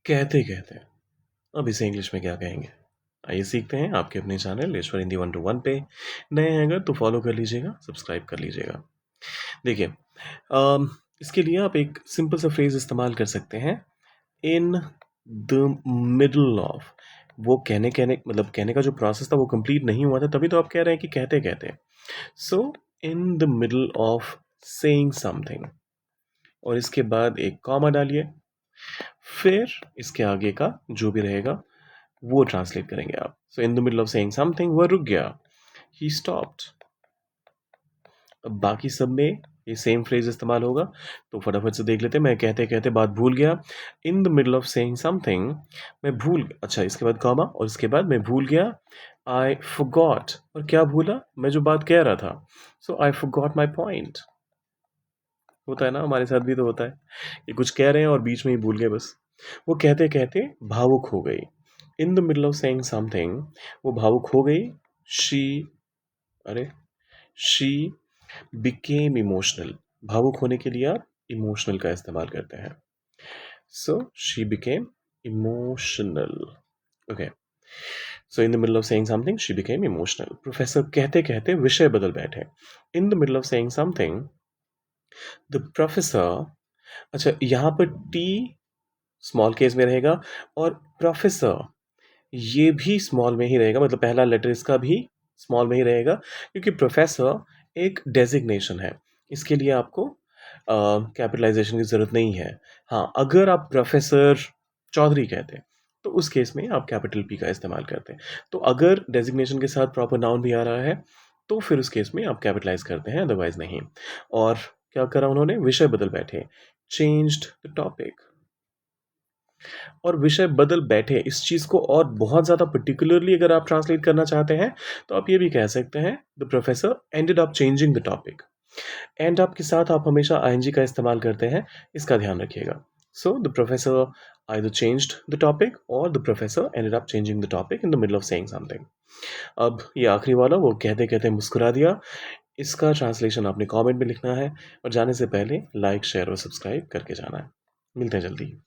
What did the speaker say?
कहते-कहते अब इसे इंग्लिश में क्या कहेंगे? आइए सीखते हैं आपके अपने चैनल ईश्वर हिंदी 1 टू 1 पे। नए हैं अगर तो फॉलो कर लीजिएगा, सब्सक्राइब कर लीजिएगा। देखिए इसके लिए आप एक सिंपल सा फ्रेज़ इस्तेमाल कर सकते हैं, इन द मिडल ऑफ। वो कहने मतलब कहने का जो प्रोसेस था वो कंप्लीट नहीं हुआ था, तभी तो आप कह रहे हैं कि कहते-कहते। So in the middle of saying something और इसके बाद एक कॉमा डालिए, फिर इसके आगे का जो भी रहेगा वो ट्रांसलेट करेंगे आप। So in the middle of saying something वह रुक गया, ही स्टॉप्ड। अब बाकी सब में ये सेम फ्रेज इस्तेमाल होगा, तो फटाफट से देख लेते हैं। मैं कहते-कहते बात भूल गया, इन the middle of saying something मैं भूल, अच्छा इसके बाद कॉमा और इसके बाद मैं भूल गया, आई फॉरगॉट। और क्या भूला? मैं जो बात कह रहा था। सो आई फॉरगॉट माय पॉइंट। होता है ना, हमारे साथ भी तो होता है कि कुछ कह रहे हैं और बीच में ही भूल गए बस। वो कहते-कहते भावुक हो गई। इन the middle of saying something वो भावुक हो गई। शी अरे शी बिकेम इमोशनल। भावुक होने के लिए आप इमोशनल का इस्तेमाल करते हैं। So she became emotional. Okay, so in the middle of saying something she became emotional. Professor कहते-कहते विषय बदल बैठे। In the middle of saying something the professor, अच्छा यहाँ पर टी स्मॉल केस में रहेगा और प्रोफेसर ये भी स्मॉल में ही रहेगा, मतलब पहला लेटर इसका भी स्मॉल में ही रहेगा क्योंकि प्रोफेसर एक डेजिग्नेशन है। इसके लिए आपको कैपिटलाइजेशन की ज़रूरत नहीं है। हाँ, अगर आप प्रोफेसर चौधरी कहते हैं तो उस केस में आप कैपिटल पी का इस्तेमाल करते हैं। तो अगर डेजिग्नेशन के साथ प्रॉपर नाउन भी आ रहा है तो फिर उस केस में आप कैपिटलाइज करते हैं, अदरवाइज नहीं। और क्या करा उन्होंने? विषय बदल बैठे, चेंज्ड द टॉपिक। और विषय बदल बैठे इस चीज़ को और बहुत ज़्यादा पर्टिकुलरली अगर आप ट्रांसलेट करना चाहते हैं तो आप ये भी कह सकते हैं, the professor ended up changing the topic. And up के साथ आप हमेशा आईएनजी का इस्तेमाल करते हैं, इसका ध्यान रखिएगा। So the professor either changed the topic or the professor ended up changing the topic in the middle of saying something. अब ये आखिरी वाला, वो कहते कहते मुस्कुरा दिया, इसका ट्रांसलेशन आपने कमेंट में लिखना है और जाने से पहले लाइक शेयर और सब्सक्राइब करके जाना है। मिलते हैं जल्दी।